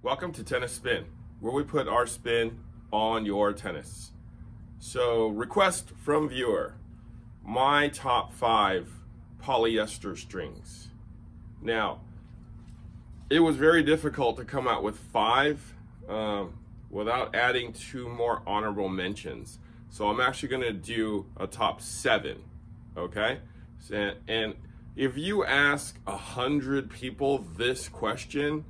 Welcome to Tennis Spin, where we put our spin on your tennis. So, request from viewer, my top 5 polyester strings. Now, it was very difficult to come out with 5 without adding 2 more honorable mentions. So I'm actually gonna do a top 7, okay? And if you ask 100 people this question,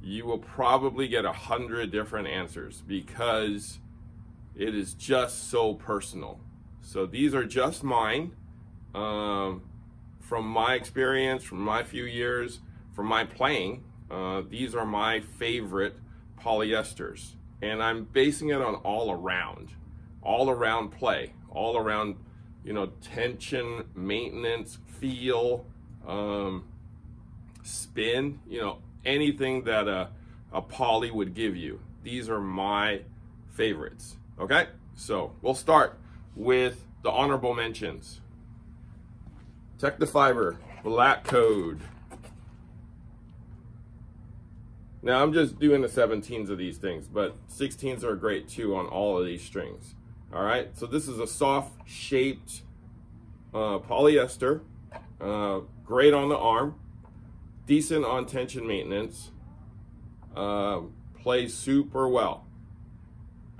you will probably get 100 different answers because it is just so personal. So these are just mine, from my experience, from my few years, from my playing. These are my favorite polyesters, and I'm basing it on all around play, all around, tension, maintenance, feel, spin, anything that a poly would give you. These are my favorites. Okay, so we'll start with the honorable mentions. Technifiber Black Code. Now I'm just doing the 17s of these things, but 16s are great too on all of these strings. All right, so this is a soft shaped polyester, great on the arm, decent on tension maintenance, plays super well.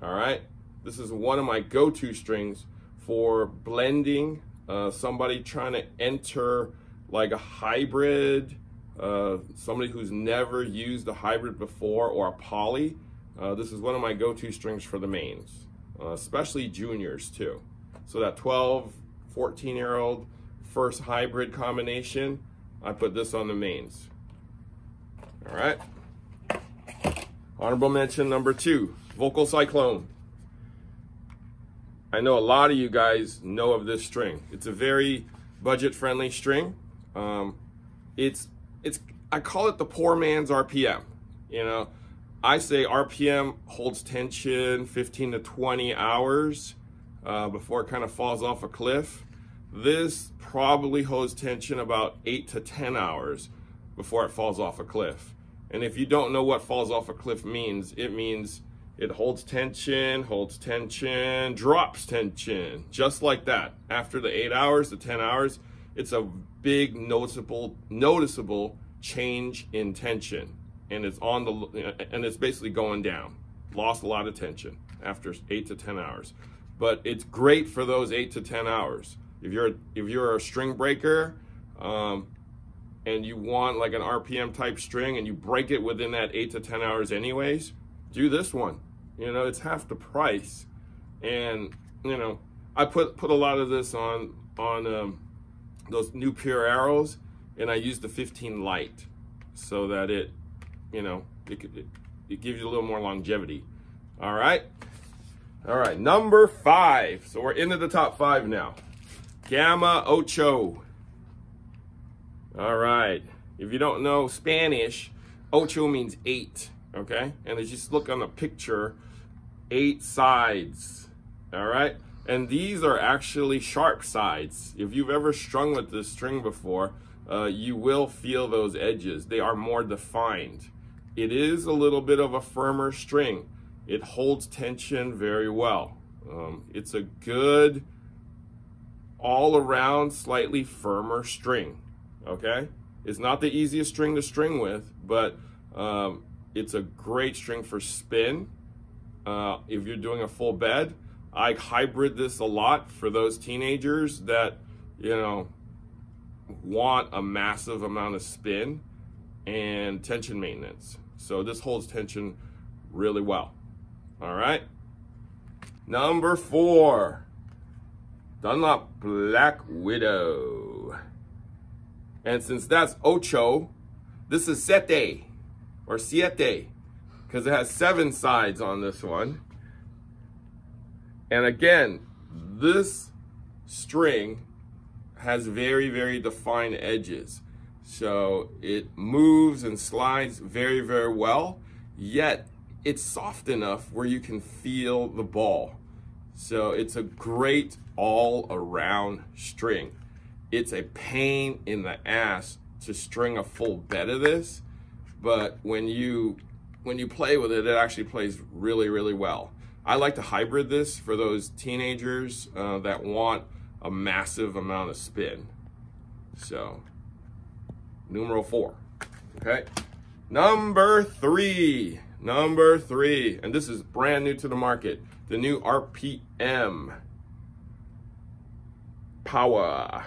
All right, this is one of my go-to strings for blending, somebody trying to enter like a hybrid, somebody who's never used a hybrid before or a poly. This is one of my go-to strings for the mains, especially juniors too. So that 12, 14-year-old first hybrid combination, I put this on the mains. All right. Honorable mention number 2, Vocal Cyclone. I know a lot of you guys know of this string. It's a very budget-friendly string. I call it the poor man's RPM. I say RPM holds tension 15 to 20 hours before it kind of falls off a cliff. This probably holds tension about 8 to 10 hours before it falls off a cliff. And if you don't know what falls off a cliff means, it means it holds tension, drops tension, just like that. After the 8 hours to 10 hours, it's a big noticeable change in tension, and it's basically going down. Lost a lot of tension after 8 to 10 hours, but it's great for those 8 to 10 hours. If you're a string breaker, and you want like an RPM type string, and you break it within that 8 to 10 hours anyways, do this one. It's half the price, and I put a lot of this on those new Pure Arrows, and I use the 15 light so that it gives you a little more longevity. All right, number 5. So we're into the top 5 now. Gamma Oh Cho. All right, if you don't know Spanish, Oh Cho means 8. Okay, and as you just look on the picture, 8 sides. All right, and these are actually sharp sides. If you've ever strung with this string before, you will feel those edges. They are more defined. It is a little bit of a firmer string. It holds tension very well. It's a good all-around slightly firmer string. Okay, it's not the easiest string to string with, but it's a great string for spin. If you're doing a full bed, I hybrid this a lot for those teenagers that want a massive amount of spin and tension maintenance. So this holds tension really well. All right, number 4, Dunlop Black Widow. And since that's Oh Cho, this is siete because it has 7 sides on this one. And again, this string has very, very defined edges. So it moves and slides very, very well, yet it's soft enough where you can feel the ball. So it's a great all-around string. It's a pain in the ass to string a full bed of this, but when you when you play with it, it actually plays really, really well. I like to hybrid this for those teenagers that want a massive amount of spin. So, numero 4, okay? Number three, and this is brand new to the market, the new RPM Power.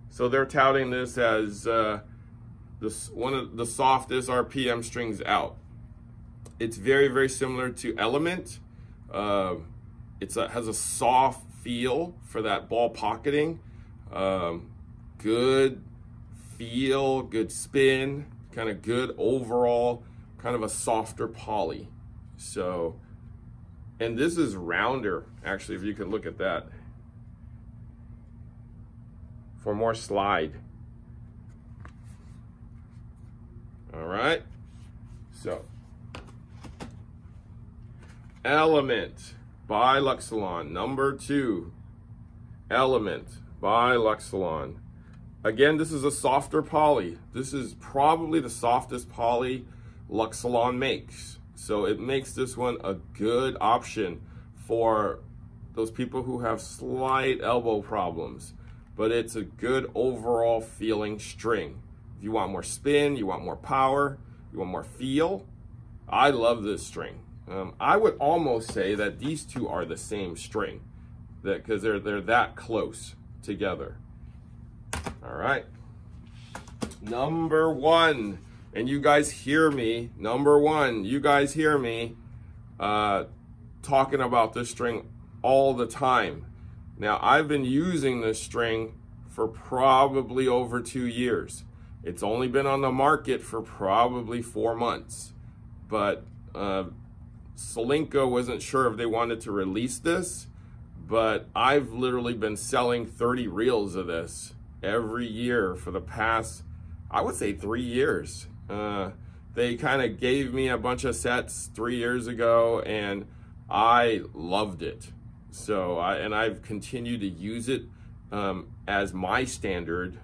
So they're touting this as one of the softest RPM strings out. It's very, very similar to Element. Has a soft feel for that ball pocketing. Good feel, good spin, kind of good overall, kind of a softer poly. So, and this is rounder, actually, if you can look at that, for more slide. All right, so Element by Salon, number 2. Element by Salon. Again, this is a softer poly. This is probably the softest poly Salon makes. So it makes this one a good option for those people who have slight elbow problems. But it's a good overall feeling string. If you want more spin, you want more power, you want more feel, I love this string. I would almost say that these two are the same string, because they're that close together. All right, number 1, and you guys hear me, number 1, you guys hear me talking about this string all the time. Now, I've been using this string for probably over 2 years. It's only been on the market for probably 4 months, but Salenko wasn't sure if they wanted to release this, but I've literally been selling 30 reels of this every year for the past, I would say, 3 years. They kind of gave me a bunch of sets 3 years ago, and I loved it. So, I've continued to use it as my standard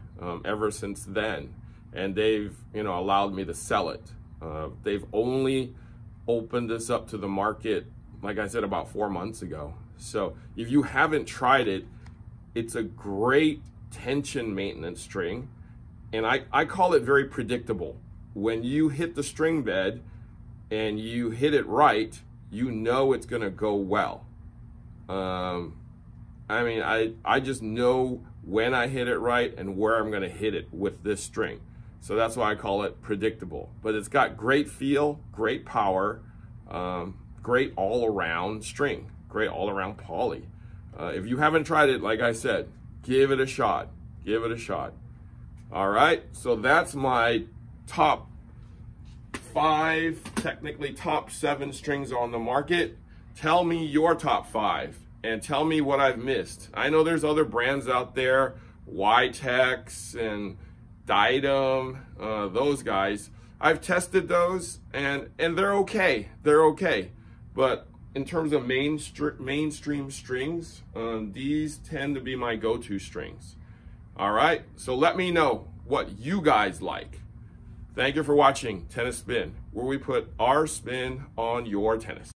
ever since then. And they've, allowed me to sell it. They've only opened this up to the market, like I said, about 4 months ago. So if you haven't tried it, it's a great tension maintenance string. And I call it very predictable. When you hit the string bed and you hit it right, you know it's gonna go well. I mean, I just know when I hit it right and where I'm gonna hit it with this string. So that's why I call it predictable. But it's got great feel, great power, great all-around string, great all-around poly. If you haven't tried it, like I said, give it a shot. Give it a shot. All right, so that's my top 5, technically top 7 strings on the market. Tell me your top 5 and tell me what I've missed. I know there's other brands out there, Y-Tex and Diadem, those guys. I've tested those and they're okay. They're okay. But in terms of mainstream strings, these tend to be my go-to strings. All right, so let me know what you guys like. Thank you for watching Tennis Spin, where we put our spin on your tennis.